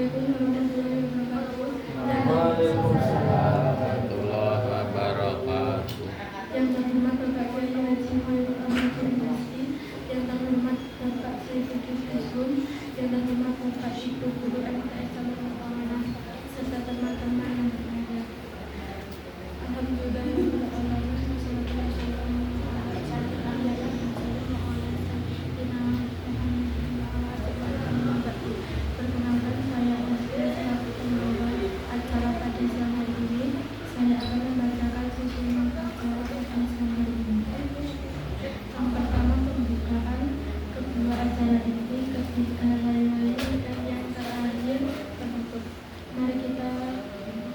warahmatullahi wabarakatuh. Yang terhormat Bapak Kiai Haji Khairul Anam Masjid, yang terhormat Bapak Saifuddin Islam, yang terhormat Bapak Syekh Guru MTS Samarkand, serta teman-teman yang berada. Alhamdulillah wassalatu wassalamu ala asyrofil anbiya'i wal mursalin wa ala sayyidina Muhammadin. Perkenalkan, saya Azkia selaku pembawa acara pada siang hari ini. Saya akan membacakan susunan acara pada siang hari ini. Yang pertama, pembukaan. Kedua, acara inti. Ketiga, lain-lain. Dan yang terakhir, penutup. Mari kita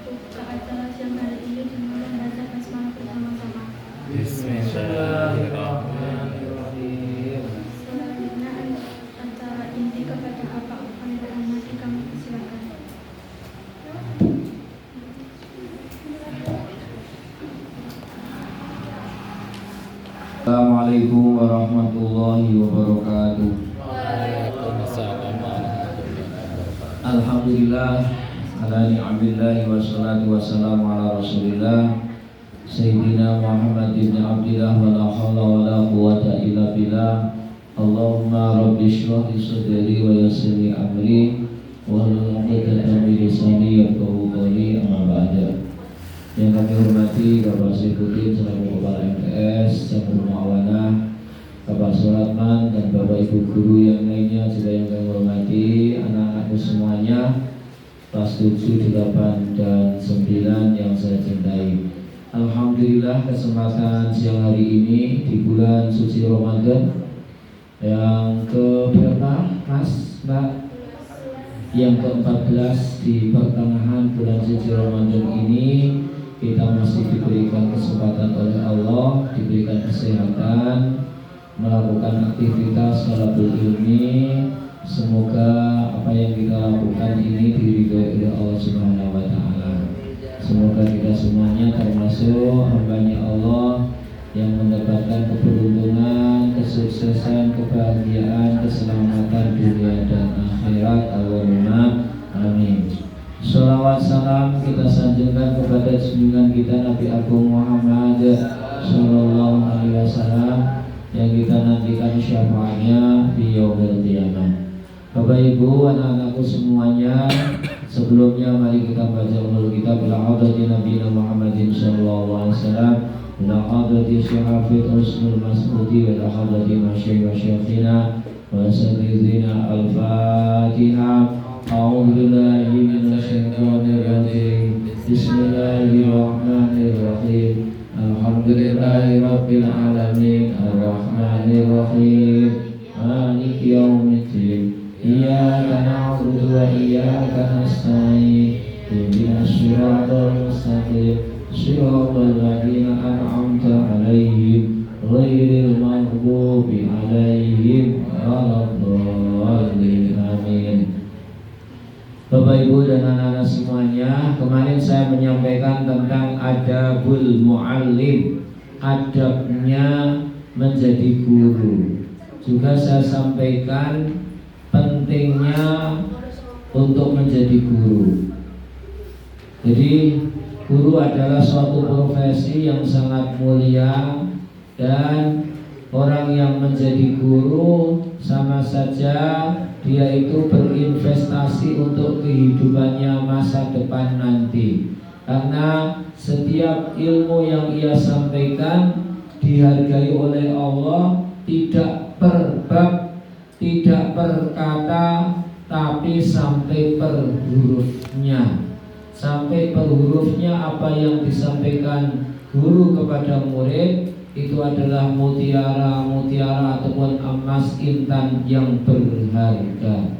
buka acara siang hari ini dengan membaca basmalah bersama-sama. Bismillahirrahmanirrahim. Selanjutnya acara inti kepada Bapak Khairul Anam, kami silakan. Assalamualaikum warahmatullahi wabarakatuh. Waalaikumsalam warahmatullahi wabarakatuh. Alhamdulillah ala ni'amillahi wassalatu wassalamu ala rasulillah Sayyidina Muhammad ibn Abdillah wa la hawla wa la quwwata illa billah. Allahumma rabbi shrah li sadri wa yassir li amri wa hlul 'uqdatam min lisani yafqahu qawli, amma ba'du. Yang kami hormati Bapak Saifuddin selaku Kepala MTS, Cabang Muawanah, Bapak Suratman, dan Bapak Ibu Guru yang lainnya juga yang kami hormati, anak-anakku semuanya, kelas 7, 8, dan 9 yang saya cintai. Alhamdulillah kesempatan siang hari ini di bulan suci Ramadan yang ke berapa, Mas, Mbak? Yang ke-14 di pertengahan bulan suci Ramadan ini. Kita masih diberikan kesempatan oleh Allah, diberikan kesehatan, melakukan aktivitas talabul ilmi. Semoga apa yang kita lakukan ini diridhoi oleh Allah Subhanahu wa Ta'ala. Semoga kita semuanya termasuk hamba-Nya Allah yang mendapatkan keberuntungan, kesuksesan, kebahagiaan, keselamatan dunia dan akhirat. Allahumma amin. Sholawat salam kita sanjungkan kepada junjungan kita Nabi Agung Muhammad Sallallahu Alaihi Wasallam yang kita nantikan syafaatnya di yaumil qiyamah. Bapak Ibu, anak-anakku semuanya, sebelumnya mari kita baca ulul kita bila hadrati Nabi Muhammadin Sallallahu Alaihi Wasallam, bila hadrati Syahafid Usnul Mas'udi, bila hadrati Masyayikh wa Syekhina wa Sayyidina Al-Fatihah. A'udzu billahi minasyaitonir rajim. Bismillahirrahmanirrahim. Alhamdulillahirabbil alamin. Arrahmanirrahim. Maliki yaumiddin. Iyyaka na'budu wa iyyaka nasta'in. Ihdinas siratal mustaqim. Shiratal ladzina an'amta 'alaihim ghairil maghdubi 'alaihim waladdallin. Amin. Bapak Ibu dan anak-anak semuanya, kemarin saya menyampaikan tentang adabul muallim, adabnya menjadi guru. Juga saya sampaikan pentingnya untuk menjadi guru. Jadi guru adalah suatu profesi yang sangat mulia, dan orang yang menjadi guru sama saja dia itu berinvestasi untuk kehidupannya masa depan nanti. Karena setiap ilmu yang ia sampaikan dihargai oleh Allah, tidak per bab, tidak per kata, tapi sampai per hurufnya. Sampai per hurufnya apa yang disampaikan guru kepada murid itu adalah mutiara ataupun emas intan yang berharga.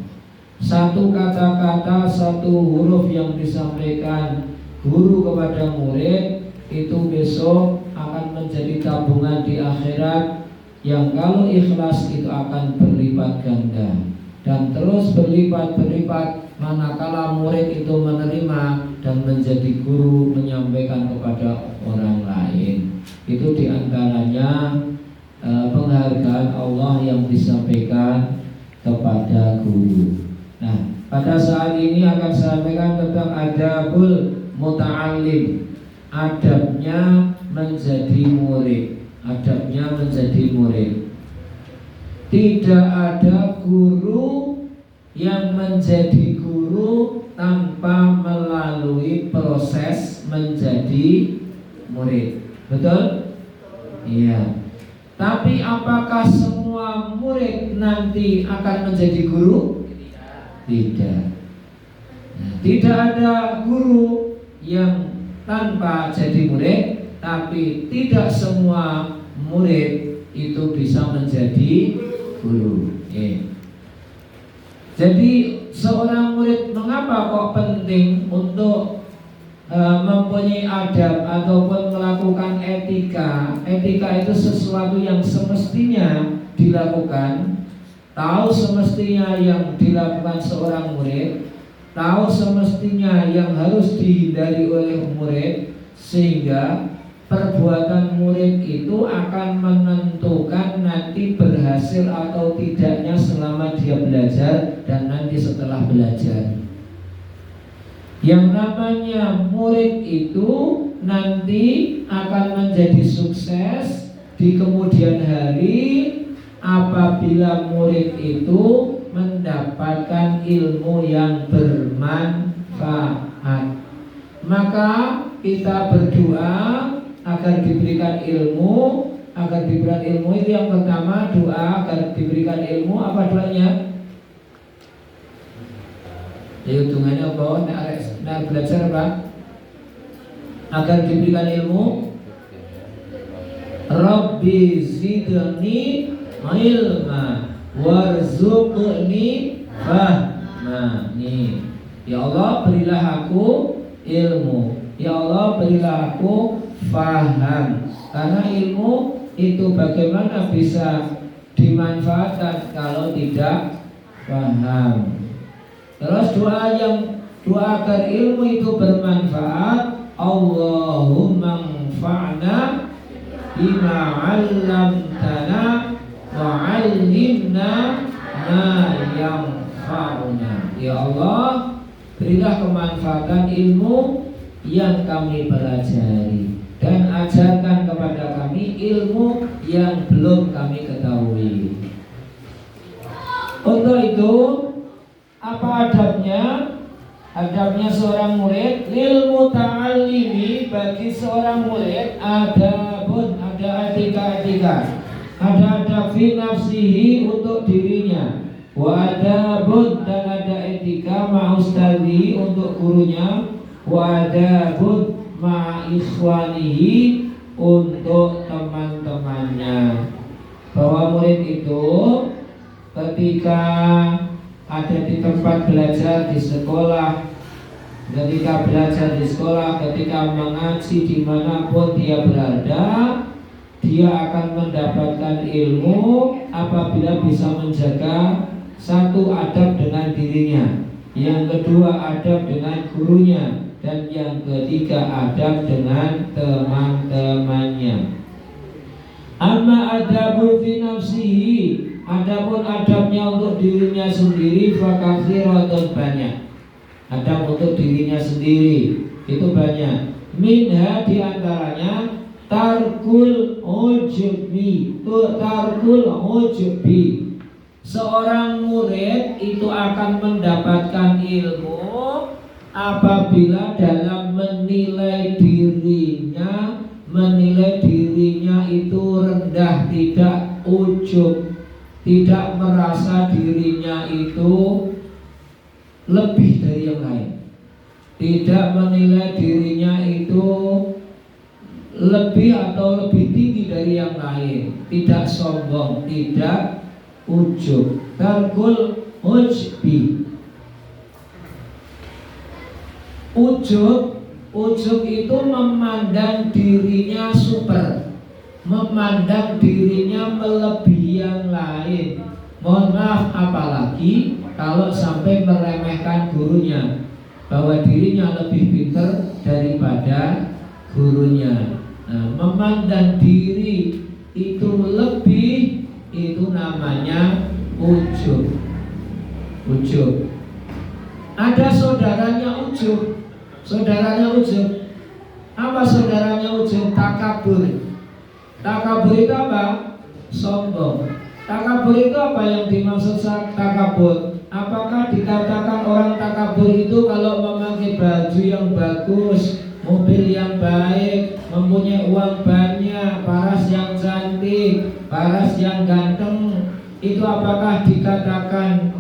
Satu kata-kata, satu huruf yang disampaikan guru kepada murid itu besok akan menjadi tabungan di akhirat yang kalau ikhlas itu akan berlipat ganda dan terus berlipat-berlipat manakala murid itu menerima dan menjadi guru menyampaikan kepada orang lain. Itu diantaranya penghargaan Allah yang disampaikan kepada guru. Nah, pada Pada saat ini akan saya sampaikan tentang adabul muta'allim, adabnya menjadi murid. Adabnya menjadi murid. Tidak ada guru yang menjadi guru tanpa melalui proses menjadi murid. Betul? Iya. Tapi apakah semua murid nanti akan menjadi guru? Tidak. Nah, tidak ada guru yang tanpa jadi murid, tapi tidak semua murid itu bisa menjadi guru. Jadi seorang murid mengapa kok penting untuk mempunyai adab ataupun melakukan etika? Etika itu sesuatu yang semestinya dilakukan. Tahu semestinya yang dilakukan seorang murid, tahu semestinya yang harus dihindari oleh murid, sehingga perbuatan murid itu akan menentukan nanti berhasil atau tidaknya selama dia belajar dan nanti setelah belajar. Yang namanya murid itu nanti akan menjadi sukses di kemudian hari apabila murid itu mendapatkan ilmu yang bermanfaat. Maka kita berdoa agar diberikan ilmu. Agar diberikan ilmu itu yang pertama, doa agar diberikan ilmu. Apa doanya? Ya hitungannya apa? Nak belajar apa? Agar diberikan ilmu. Rabbi zidni ilma warzuqni fahma. Nih, ya Allah berilah aku ilmu. Ya Allah berilah aku faham. Karena ilmu itu bagaimana bisa dimanfaatkan kalau tidak paham. Terus doa agar ilmu itu bermanfaat. Allahumma anfa'na bima 'allamtana wa 'allimna ma yanfa'una. Ya Allah, berilah kemanfaatan ilmu yang kami pelajari dan ajarkan kepada kami ilmu yang belum kami ketahui. Untuk itu, apa adabnya? Adabnya seorang murid, ilmu ta'allimi bagi seorang murid adabun, ada etika-etika. Ada adab fi nafsihi untuk dirinya, wa adabun dan ada etika ma'ustadhi untuk gurunya, wa adabun ma'ikhwanihi untuk teman-temannya. Bahwa murid itu ketika ada di tempat belajar di sekolah, ketika belajar di sekolah, ketika mengaji dimanapun dia berada, dia akan mendapatkan ilmu apabila bisa menjaga satu adab dengan dirinya, yang kedua adab dengan gurunya, dan yang ketiga adab dengan teman-temannya. Amma adabu fi nafsihi, adapun adabnya untuk dirinya sendiri, fakatsiratun banyak. Adab untuk dirinya sendiri itu banyak. Minha diantaranya tarkul ujbi. Tarkul ujbi. Seorang murid itu akan mendapatkan ilmu apabila dalam menilai dirinya itu rendah, tidak ujub, tidak merasa dirinya itu lebih dari yang lain, tidak menilai dirinya itu lebih atau lebih tinggi dari yang lain, tidak sombong, tidak ujub. Tarkul ujbi. Ujub itu memandang dirinya super, memandang dirinya melebihi yang lain. Mohon maaf, apalagi kalau sampai meremehkan gurunya, bahwa dirinya lebih pintar daripada gurunya. Nah, memandang diri itu lebih, itu namanya ujub. Ada saudaranya ujub. Saudaranya ujub. Apa saudaranya ujub? Takabur. Takabur itu apa? Sombong. Takabur itu apa yang dimaksud takabur? Apakah dikatakan orang takabur itu kalau memakai baju yang bagus, mobil yang baik, mempunyai uang banyak, paras yang cantik, paras yang ganteng, itu apakah dikatakan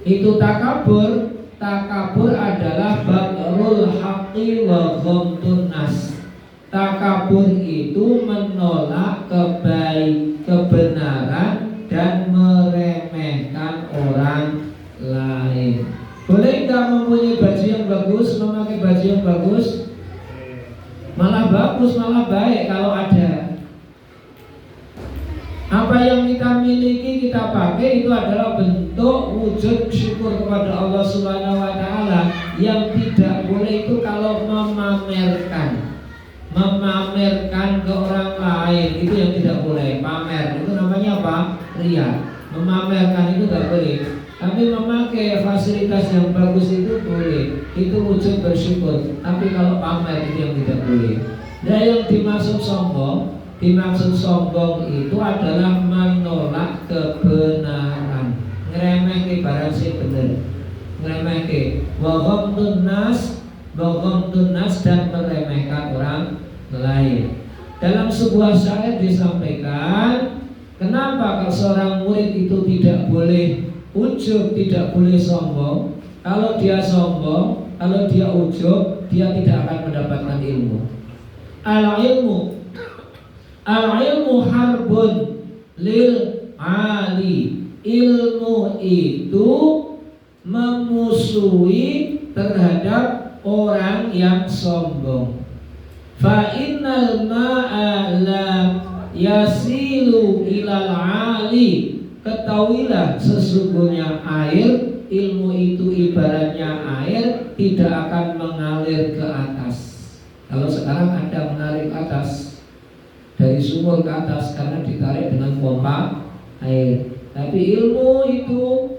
itu takabur? Takabur adalah batrul haqqi wa ghamtun nas. Takabur itu menolak kebenaran dan meremehkan orang lain. Boleh nggak mempunyai baju yang bagus, memakai baju yang bagus? Malah bagus, malah baik kalau ada. Apa yang kita miliki, kita pakai, itu adalah bentuk wujud syukur kepada Allah Subhanahu wa Ta'ala. Yang tidak boleh itu kalau memamerkan ke orang lain, itu yang tidak boleh. Pamer itu namanya apa? Ria. Memamerkan itu tidak boleh. Tapi memakai fasilitas yang bagus itu boleh. Itu wujud bersyukur. Tapi kalau pamer itu yang tidak boleh. Dan yang dimaksud sombong itu adalah menolak kebenaran, ngeremeh barang sing bener, ngeremeh wa ghamtun nas dan meremehkan orang lain. Dalam sebuah syair disampaikan, kenapa kalau seorang murid itu tidak boleh ujub, tidak boleh sombong. Kalau dia sombong, kalau dia ujub, dia tidak akan mendapatkan ilmu. Al-ilmu harbun lil ali. Ilmu itu memusuhi terhadap orang yang sombong. Fa innal ma'a la yasilu ilal ali. Ketahuilah sesungguhnya air, ilmu itu ibaratnya air, tidak akan mengalir ke atas. Kalau sekarang ada mengalir ke atas, dari sumur ke atas karena ditarik dengan pompa air. Tapi ilmu itu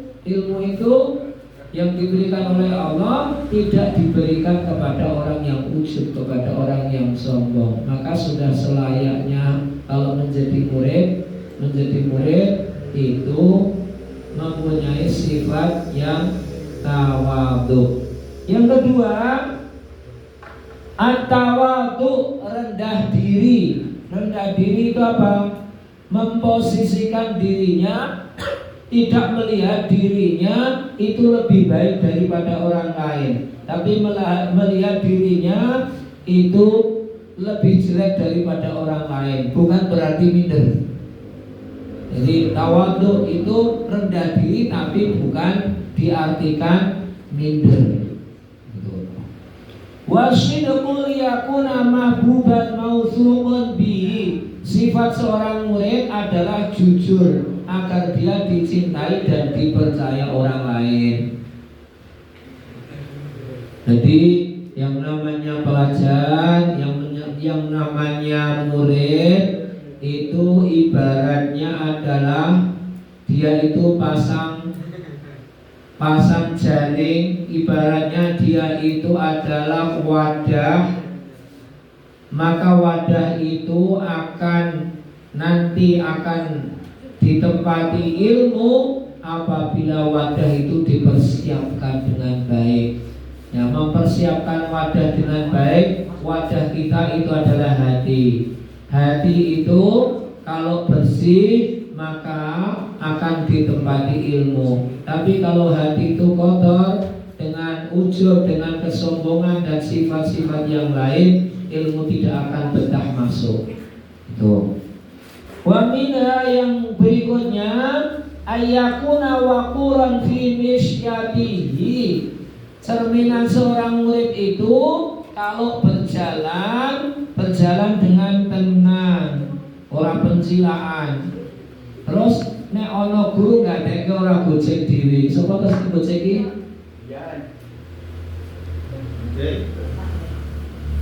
yang diberikan oleh Allah tidak diberikan kepada orang yang ujub, kepada orang yang sombong. Maka sudah selayaknya kalau menjadi murid itu mempunyai sifat yang tawadhu. Yang kedua, at-tawadhu, rendah diri. Rendah diri itu apa? Memposisikan dirinya, tidak melihat dirinya itu lebih baik daripada orang lain, tapi melihat dirinya itu lebih jelek daripada orang lain. Bukan berarti minder. Jadi tawadhu itu rendah diri, tapi bukan diartikan minder. Wasidqul yakuna mahbuban mausuqun bihi. Sifat seorang murid adalah jujur agar dia dicintai dan dipercaya orang lain. Jadi yang namanya pelajar, yang namanya murid itu ibaratnya adalah dia itu pasang jaring, ibaratnya dia itu adalah wadah. Maka wadah itu nanti akan ditempati ilmu apabila wadah itu dipersiapkan dengan baik. Ya, mempersiapkan wadah dengan baik, wadah kita itu adalah hati. Hati itu kalau bersih maka akan ditempati ilmu. Tapi kalau hati itu kotor dengan ujub, dengan kesombongan dan sifat-sifat yang lain, ilmu tidak akan betah masuk. Itu. Wa minha, yang berikutnya, ayyakuna waquran fi misyatihi. Cerminan seorang murid itu kalau berjalan dengan tenang, orang pencilaan. Terus nek ono guru gak ada orang gojek diri. Sapa terus gojek iki?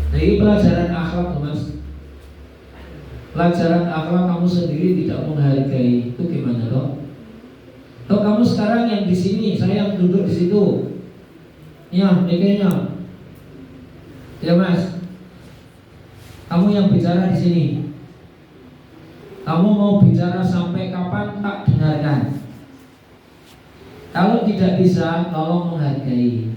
Nah, ini pelajaran akhlak, Mas. Pelajaran akhlak kamu sendiri tidak menghargai, itu gimana toh? Toh kamu sekarang yang di sini, saya yang duduk di situ. Ya, mikirnya. Ya Mas, kamu yang bicara di sini. Kamu mau bicara sampai kapan tak dengarkan. Kalau tidak bisa, tolong menghargai.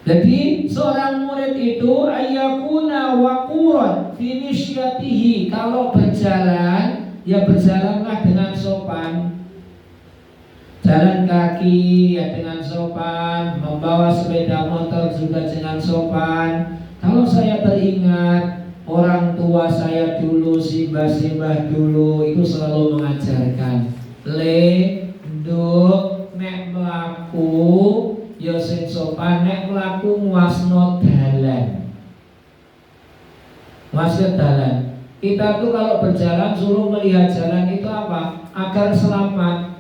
Jadi seorang murid itu ayyakuna waquran fi misyatihi. Kalau berjalan, ya berjalanlah dengan sopan. Jalan kaki ya dengan sopan, membawa sepeda motor juga dengan sopan. Kalau saya teringat orang tua saya dulu, simbah-simbah dulu itu selalu mengajarkan nduk nek mlaku ya sing sopan, nek mlaku nguasno dalan. Nguasno dalan. Kita tuh kalau berjalan suruh melihat jalan itu apa? Agar selamat.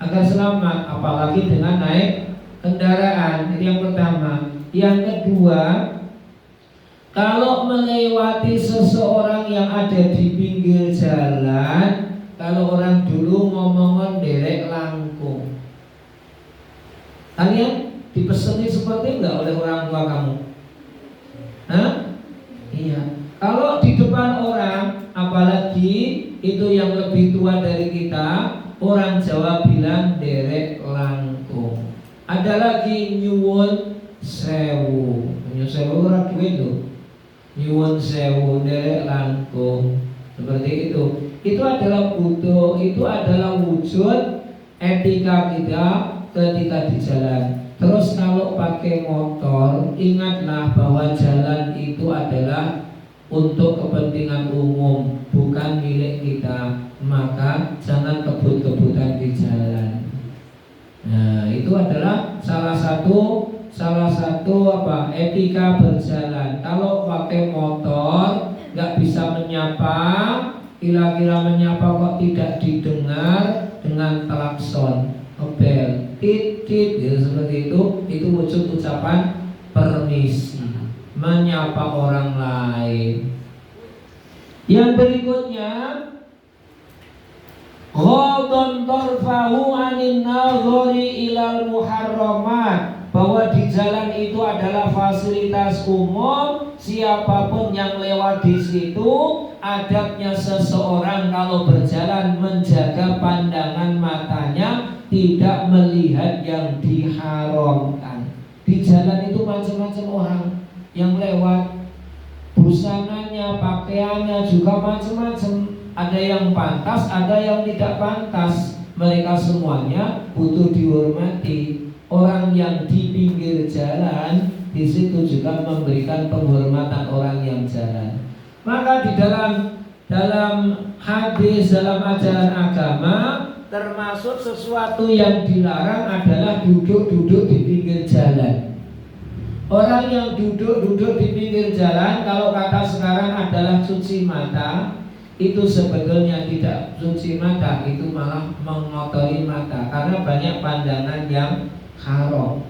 Agar selamat, apalagi dengan naik kendaraan. Itu yang pertama. Yang kedua, kalau melewati seseorang yang ada di pinggir jalan, kalau orang dulu ngomongin derek langkung. Kalian dipeseni seperti enggak oleh orang tua kamu? Hah? Iya. Kalau di depan orang, apalagi itu yang lebih tua dari kita, orang Jawa bilang derek langkung. Ada lagi nyuwun sewu. Nyuwun sewu ora duit lho. Nyuwun sewu derek langkung. Seperti itu. Itu adalah butuh, itu adalah wujud etika kita ketika di jalan. Terus kalau pakai motor, ingatlah bahwa jalan itu adalah untuk kepentingan umum, bukan milik kita. Maka jangan kebut-kebutan di jalan. Nah, itu adalah salah satu etika berjalan. Kalau pakai motor nggak bisa menyapa, kira-kira menyapa kok tidak didengar dengan klakson, bel, tit tit, ya, seperti itu wujud ucapan permisi, menyapa orang lain. Yang berikutnya, ghadun tarfahu anin nadhari ilal muharramat, bahwa di jalan itu adalah fasilitas umum. Siapapun yang lewat di situ, adabnya seseorang kalau berjalan menjaga pandangan matanya, tidak melihat yang diharamkan. Di jalan itu macam-macam orang yang lewat, busananya, pakaiannya juga macam-macam. Ada yang pantas, ada yang tidak pantas. Mereka semuanya butuh dihormati. Orang yang di pinggir jalan di situ juga memberikan penghormatan orang yang jalan. Maka di dalam hadis, dalam ajaran agama, termasuk sesuatu yang dilarang adalah duduk-duduk di pinggir jalan. Orang yang duduk-duduk di pinggir jalan, kalau kata sekarang adalah cuci mata, itu sebetulnya tidak cuci mata, itu malah mengotori mata, karena banyak pandangan yang haram.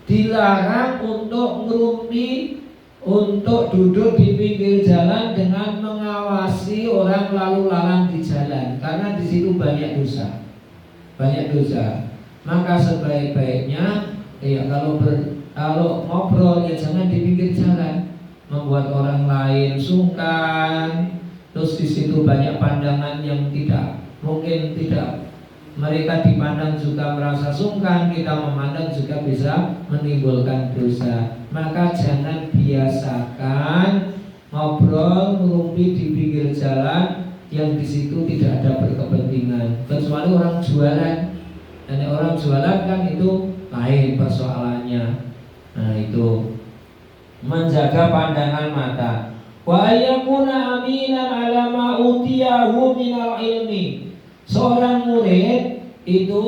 Dilarang untuk ngerumpi, untuk duduk di pinggir jalan dengan mengawasi orang lalu lalang di jalan, karena di situ banyak dosa, banyak dosa. Maka sebaik-baiknya ya kalau ngobrol ya jangan di pinggir jalan, membuat orang lain sungkan. Terus di situ banyak pandangan yang tidak mereka dipandang juga merasa sungkan, kita memandang juga bisa menimbulkan dosa. Maka jangan biasakan ngobrol ngerumpi di pinggir jalan yang di situ tidak ada berkepentingan, kecuali orang jualan. Dan orang jualan kan itu lain persoalannya. Nah, itu menjaga pandangan mata. Wa yakuna aminan ala ma utiyahu minal ilmi. Seorang murid itu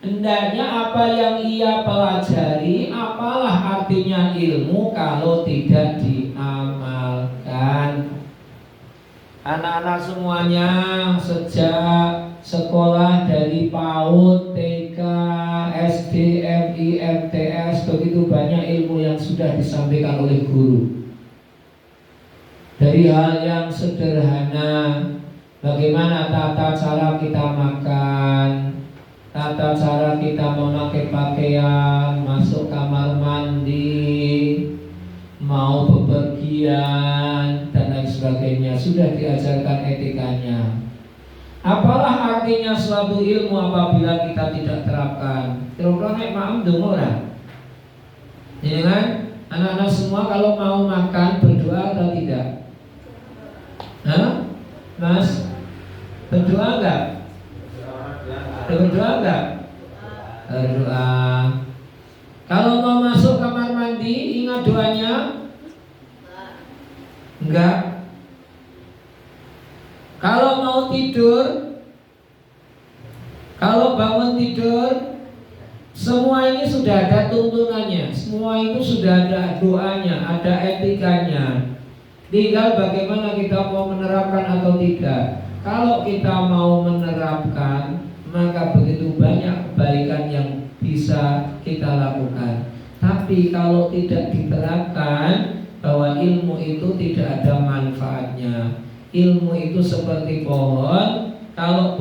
hendaknya apa yang ia pelajari, apalah artinya ilmu kalau tidak diamalkan. Anak-anak semuanya sejak sekolah dari PAUD, TK, SD, MI, MTS, begitu banyak ilmu yang sudah disampaikan oleh guru. Dari hal yang sederhana, bagaimana tata cara kita makan, tata cara kita memakai pakaian, masuk kamar mandi, mau bepergian dan lain sebagainya, sudah diajarkan etikanya. Apalah artinya suatu ilmu apabila kita tidak terapkan? Kira-kira nek maem dong ora? Ya kan? Anak-anak semua kalau mau makan berdoa atau tidak? Hah? Mas? Berdoa enggak? Berdoa enggak? Berdoa. Kalau mau masuk kamar mandi ingat doanya? Enggak. Kalau mau tidur, kalau bangun tidur, semua ini sudah ada tuntunannya, semua itu sudah ada doanya, ada etikanya. Tinggal bagaimana kita mau menerapkan atau tidak. Kalau kita mau menerapkan, maka begitu banyak kebaikan yang bisa kita lakukan. Tapi kalau tidak diterapkan, bahwa ilmu itu tidak ada manfaatnya. Ilmu itu seperti pohon, kalau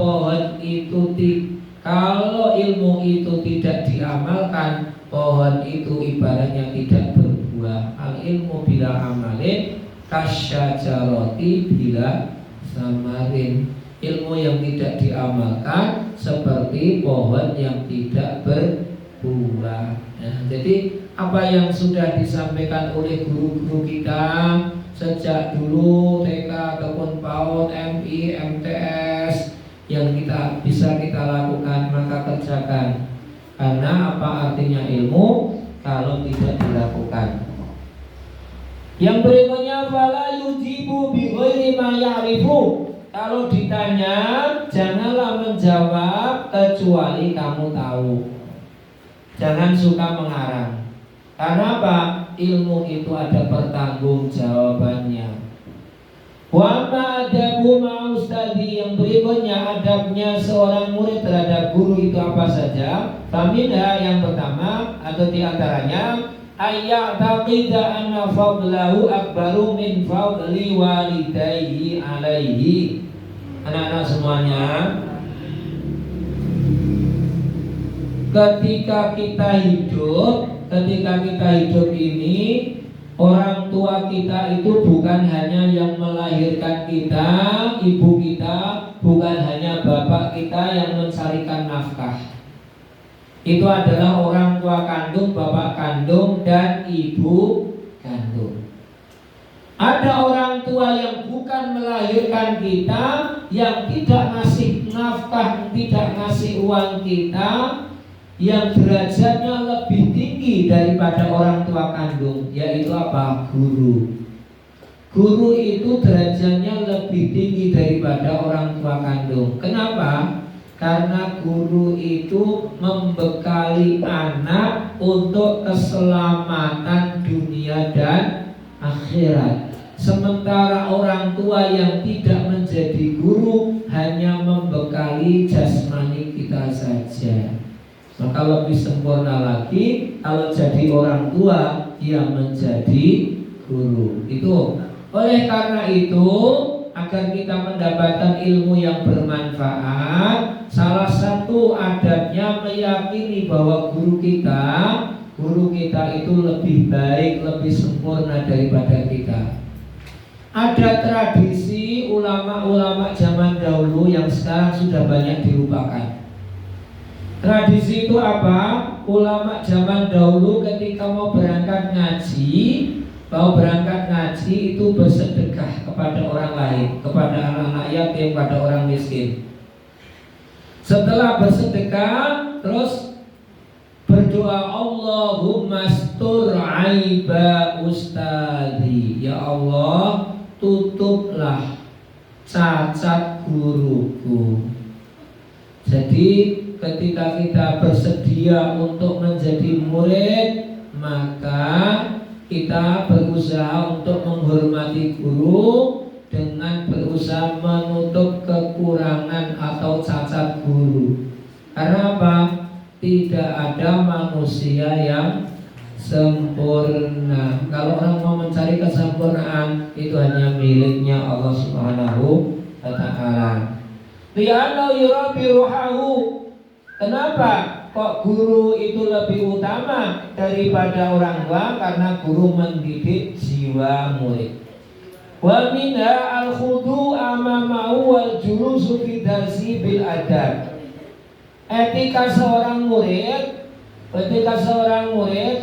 ilmu itu tidak diamalkan, pohon itu ibaratnya tidak berbuah. Al ilmu bila amalin kasyajaroti bila samarin. Ilmu yang tidak diamalkan seperti pohon yang tidak berbuah. Jadi apa yang sudah disampaikan oleh guru-guru kita sejak dulu TK ataupun PAUD, MI, MTS yang bisa kita lakukan, maka kerjakan. Karena apa artinya ilmu kalau tidak dilakukan? Yang berikutnya fala yujibu bi ghairi ma ya'rifu. Kalau ditanya janganlah menjawab kecuali kamu tahu. Jangan suka mengarang. Karena apa? Ilmu itu ada pertanggungjawabannya. Wa ma'adabu ma'ustadi. Yang berikutnya adabnya seorang murid terhadap guru itu apa saja? Faminha, yang pertama atau diantaranya ayya'taqida anna fadlahu akbaru min fadli walidayhi alaihi. Anak-anak semuanya, ketika kita hidup ini, orang tua kita itu bukan hanya yang melahirkan kita, ibu kita, bukan hanya bapak kita yang mencarikan nafkah. Itu adalah orang tua kandung, bapak kandung, dan ibu kandung. Ada orang tua yang bukan melahirkan kita, yang tidak ngasih nafkah, tidak ngasih uang kita, yang derajatnya lebih tinggi daripada orang tua kandung, yaitu apa? Guru. Guru itu derajatnya lebih tinggi daripada orang tua kandung. Kenapa? Karena guru itu membekali anak untuk keselamatan dunia dan akhirat. Sementara orang tua yang tidak menjadi guru hanya membekali jasmani kita saja. Maka lebih sempurna lagi kalau jadi orang tua yang menjadi guru. Itu oleh karena itu, agar kita mendapatkan ilmu yang bermanfaat, salah satu adabnya meyakini bahwa guru kita itu lebih baik, lebih sempurna daripada kita. Ada tradisi ulama-ulama zaman dahulu yang sekarang sudah banyak dilupakan. Tradisi itu apa? Ulama zaman dahulu ketika mau berangkat ngaji itu bersedekah kepada orang lain, kepada anak-anak yatim, kepada orang miskin. Setelah bersedekah, terus berdoa, Allahumma astur aiba ustadi. Ya Allah, tutuplah cacat guruku. Jadi ketika kita bersedia untuk menjadi murid, maka kita berusaha untuk menghormati guru dengan berusaha menutup kekurangan atau cacat guru. Karena apa? Tidak ada manusia yang sempurna. Kalau orang mau mencari kesempurnaan, itu hanya miliknya Allah Subhanahu wa Ta'ala. Li'annahu yurabi ruhahu, Kenapa kok guru itu lebih utama daripada orang tua? Karena guru mendidik jiwa murid. Wa minha al-khudu amamahu wal julusu fi darsi bil adab. Etika seorang murid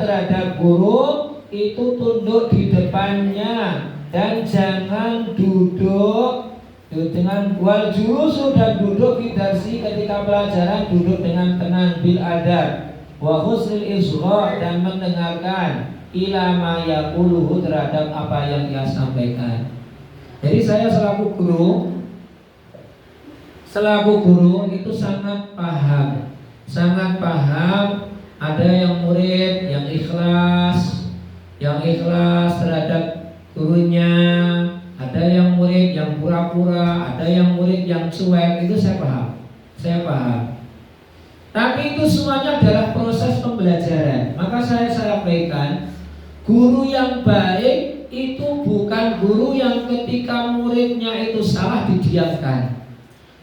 terhadap guru itu tunduk di depannya dan jangan duduk dengan wal julusu dan duduk di darsi ketika pelajaran duduk dengan tenang bil adab wa husnil isgha dan mendengarkan ila ma yaquluhu terhadap apa yang ia sampaikan. Jadi saya selaku guru itu sangat paham ada yang murid yang ikhlas terhadap gurunya, ada yang murid yang pura-pura, ada yang murid yang cuek, itu saya paham. Tapi itu semuanya adalah proses pembelajaran. Maka saya sampaikan, guru yang baik itu bukan guru yang ketika muridnya itu salah didiamkan.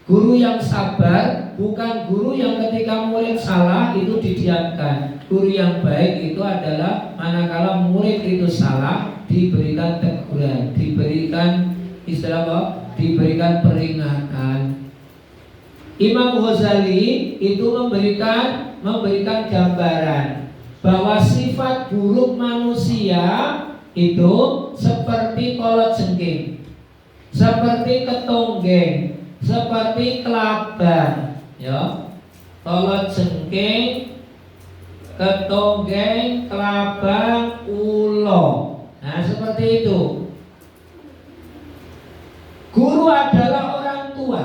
Guru yang sabar bukan guru yang ketika murid salah itu didiamkan. Guru yang baik itu adalah manakala murid itu salah diberikan teguran, diberikan peringatan. Imam Ghazali itu memberikan gambaran bahwa sifat buruk manusia itu seperti kolot jengking, seperti ketonggeng, seperti kelabang, ya. Kolot jengking, ketonggeng, kelabang, ulo. Nah, seperti itu. Guru adalah orang tua.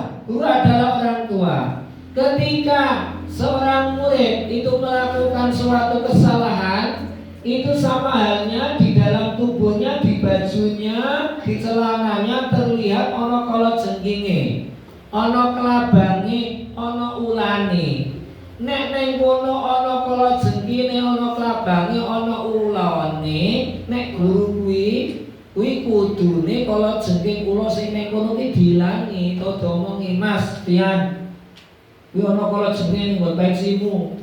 Ketika seorang murid itu melakukan suatu kesalahan, itu sama halnya di dalam tubuhnya, di bajunya, di celananya terlihat ono kolot jengkinge, ono kelabange, ono ulane. Nek neng kono ono kolot jengkinge, ono kelabange, ono ulane, nek guru kuwi kudune kolot jengking kula sing ning kono ki dilangi, to omongi Mas Pian. Kuwi ono kolot jengking ning nggon pensimu.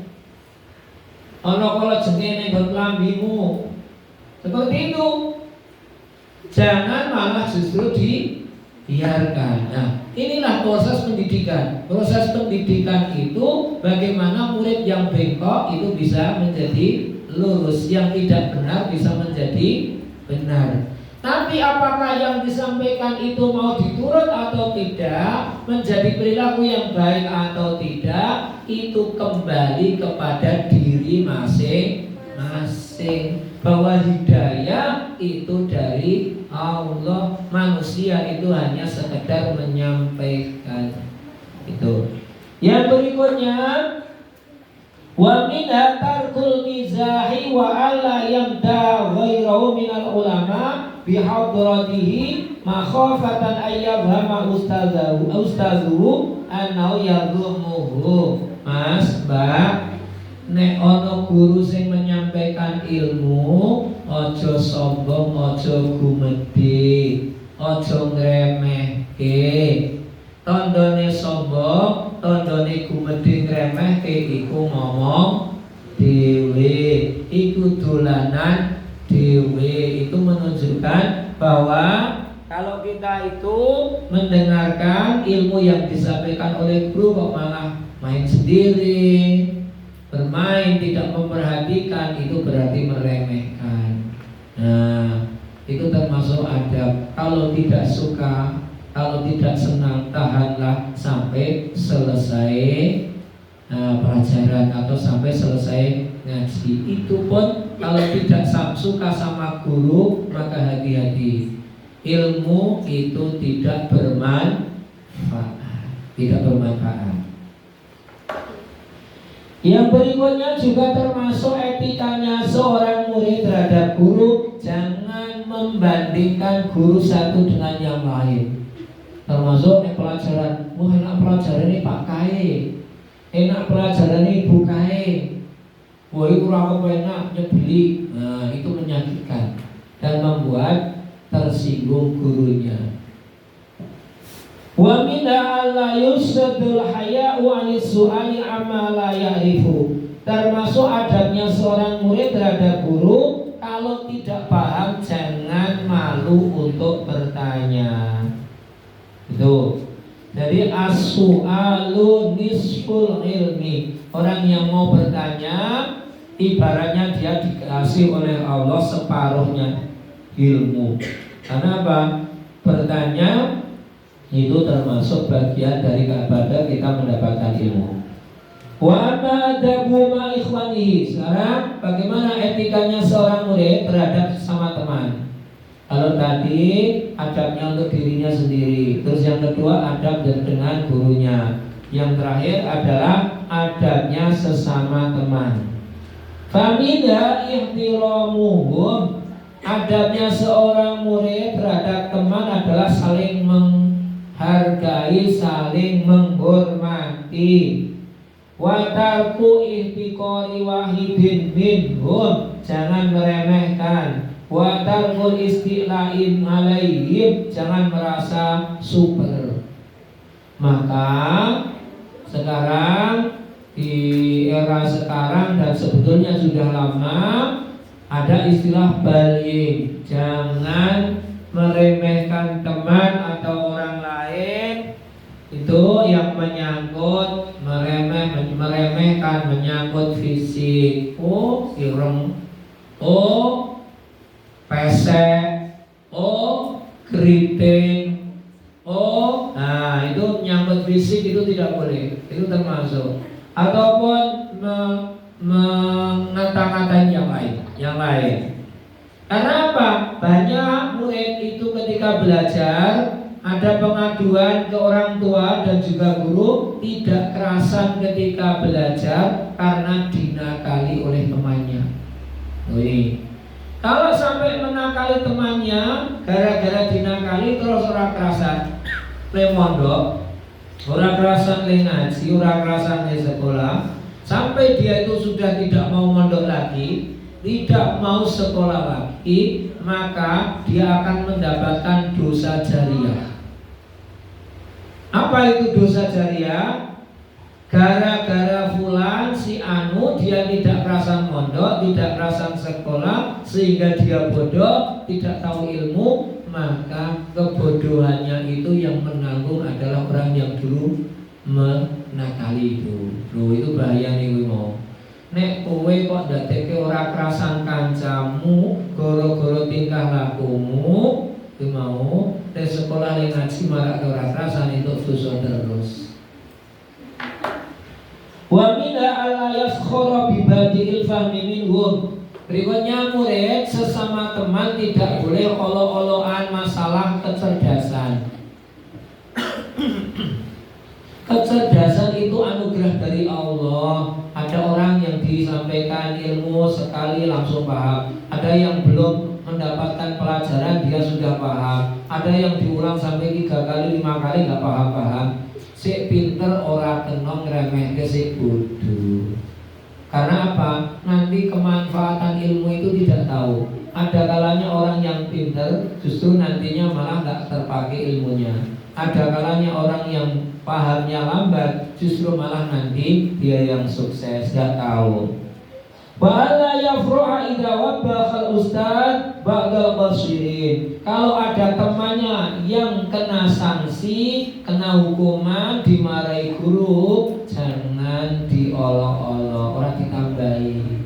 Ono kolot jengking ning nggon klambimu. Seperti itu. Jangan malah justru dibiarkan. Nah, inilah proses pendidikan. Proses pendidikan itu bagaimana murid yang bengkok itu bisa menjadi lurus, yang tidak benar bisa menjadi benar. Tapi apakah yang disampaikan itu mau diturut atau tidak, menjadi perilaku yang baik atau tidak, itu kembali kepada diri masing-masing. Bahwa hidayah itu dari Allah, manusia itu hanya sekedar menyampaikan. Itu. Yang berikutnya, wa minha tarkul mizahi wa alla yamda ghairahu minal ulama bihadratihi makhafatan ayyabhama ustazuhu annahu yadhumuhu. Mas, Mbak, nek ana guru sing menyampaikan ilmu, aja sombong, aja gumedhe, aja ngremehke. Tandane sombong, tandane gumedhe ngremehke iku ngomong dhewe, iku dolanan dhewe. Itu menunjukkan bahwa kalau kita itu mendengarkan ilmu yang disampaikan oleh guru kok malah main sendiri, bermain tidak memperhatikan, itu berarti meremehkan. Nah, itu termasuk adab. Kalau tidak suka, kalau tidak senang, tahanlah sampai selesai pelajaran atau sampai selesai ngaji. Itu pun kalau tidak suka sama guru, maka hati-hati. Ilmu itu tidak bermanfaat. Yang berikutnya juga termasuk etikanya seorang murid terhadap guru, jangan membandingkan guru satu dengan yang lain. Termasuk pelajaran, enak pelajaran ini Pak Kae, enak pelajaran ini Bu Kae, wah itu kurang enak, nyebeli. Nah, itu menyakitkan dan membuat tersinggung gurunya. Wa minha alla yusadul haya'u 'anis su'ali amma la ya'rifu. Termasuk adabnya seorang murid terhadap guru, kalau tidak paham jangan malu untuk bertanya. Itu. Jadi as-su'alu nisful ilmi. Orang yang mau bertanya ibaratnya dia dikasih oleh Allah separuhnya ilmu. Karena apa? Bertanya itu termasuk bagian dari keabadian kita mendapatkan ilmu. Wa adabu ma ikhwanihi. Sekarang bagaimana etikanya seorang murid terhadap sesama teman? Kalau tadi adabnya untuk dirinya sendiri, terus yang kedua adab dengan gurunya, yang terakhir adalah adabnya sesama teman. Famida ihtiramuhum. Adabnya seorang murid terhadap teman adalah saling menghargai, saling menghormati. Wa tarku ihtiqari wahidin minhum. Jangan meremehkan. Wa tarkul istila'in alaihim. Jangan merasa super. Maka sekarang di era sekarang dan sebetulnya sudah lama ada istilah bullying. Jangan meremehkan teman atau orang lain. Itu yang menyangkut meremehkan, menyangkut fisik. Oh ireng, oh pesek, oh keriting, oh, nah itu menyangkut fisik itu tidak boleh. Itu termasuk. Ataupun mengata-ngatain yang lain. Karena apa? Banyak murid itu ketika belajar ada pengaduan ke orang tua dan juga guru, tidak kerasan ketika belajar karena dinakali oleh temannya. Kalau sampai menakali temannya, gara-gara dinakali terus orang kerasan le mondok, orang kerasan le ngaji, orang kerasan le sekolah, sampai dia itu sudah tidak mau mondok lagi, tidak mau sekolah lagi, maka dia akan mendapatkan dosa jariah. Apa itu dosa jariah? Gara-gara fulan si anu dia tidak kerasan mondok, tidak kerasan sekolah, sehingga dia bodoh, tidak tahu ilmu, maka kebodohannya itu yang menanggung adalah orang yang dulu menakali itu. Loh itu bahaya nih mau. Nek kowe kok dadekke ora kerasan kancamu, goro-goro tingkah lakumu, itu mau di sekolah yang ngaji marak ke ora kerasan itu dosa terus. Wa mina alla yaskhara bi badiil fahmi minhum. Berikutnya murid sesama teman tidak boleh olo-oloan masalah kecerdasan. Kecerdasan itu anugerah dari Allah. Ada orang yang disampaikan ilmu sekali langsung paham. Ada yang belum mendapatkan pelajaran dia sudah paham. Ada yang diulang sampai 3 kali 5 kali nggak paham-paham. Si pinter ora kena ngremehke si bodoh. Karena apa? Nanti kemanfaatan ilmu itu tidak tahu. Ada kalanya orang yang pinter justru nantinya malah nggak terpakai ilmunya. Ada kalanya orang yang pahamnya lambat justru malah nanti dia yang sukses, nggak tahu. Bala yafroha idza wabbal ustad ba'dal basirin. Kalau ada temannya yang kena sanksi, kena hukuman, dimarahi guru, jangan diolok-olok, orang ditambahi.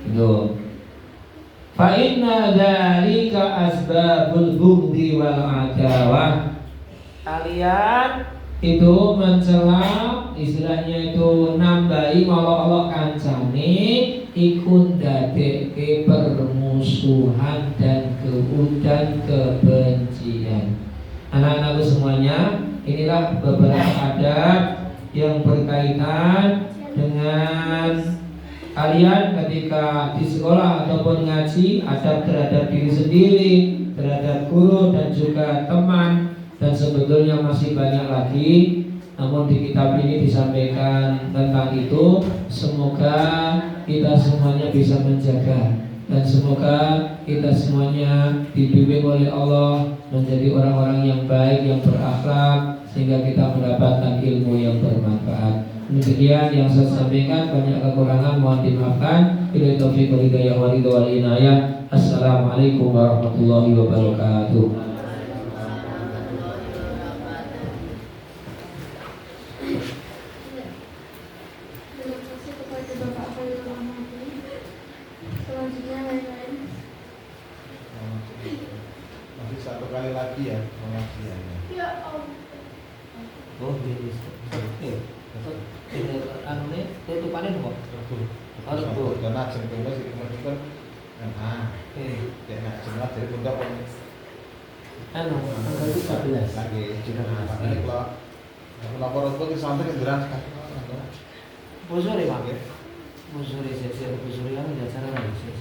Itu. Fa inna dzalika asbabul bughdi wal adawah. Kalian itu mencela, istilahnya itu nambahi olok-olok kancane, ikut dadekke permusuhan dan kebencian. Anak-anakku semuanya, inilah beberapa adab yang berkaitan dengan kalian ketika di sekolah ataupun ngaji, adab terhadap diri sendiri, terhadap guru dan juga teman. Dan sebetulnya masih banyak lagi, namun di kitab ini disampaikan tentang itu. Semoga kita semuanya bisa menjaga dan semoga kita semuanya dibimbing oleh Allah menjadi orang-orang yang baik, yang berakhlak, sehingga kita mendapatkan ilmu yang bermanfaat. Demikian yang saya sampaikan, banyak kekurangan mohon dimaafkan. Bila taufiq wal hidayah wal ridha wal inayah. Assalamualaikum warahmatullahi wabarakatuh. Terima kasih kepada Bapak Khalil Rahmati. Selanjutnya lain-lain. Masih satu kali lagi ya pengajian. Ya Allah. Oh, ini anu tutupannya nopo? Harus karena jengkol sih kemudian kan ya nak jengkol jadi bunda pun Anu, tanggal 13 lagi juga ini kalau lapor itu sampai ke gerak Bosore Pak. Bosore sesi kan udah cara lagi sesi.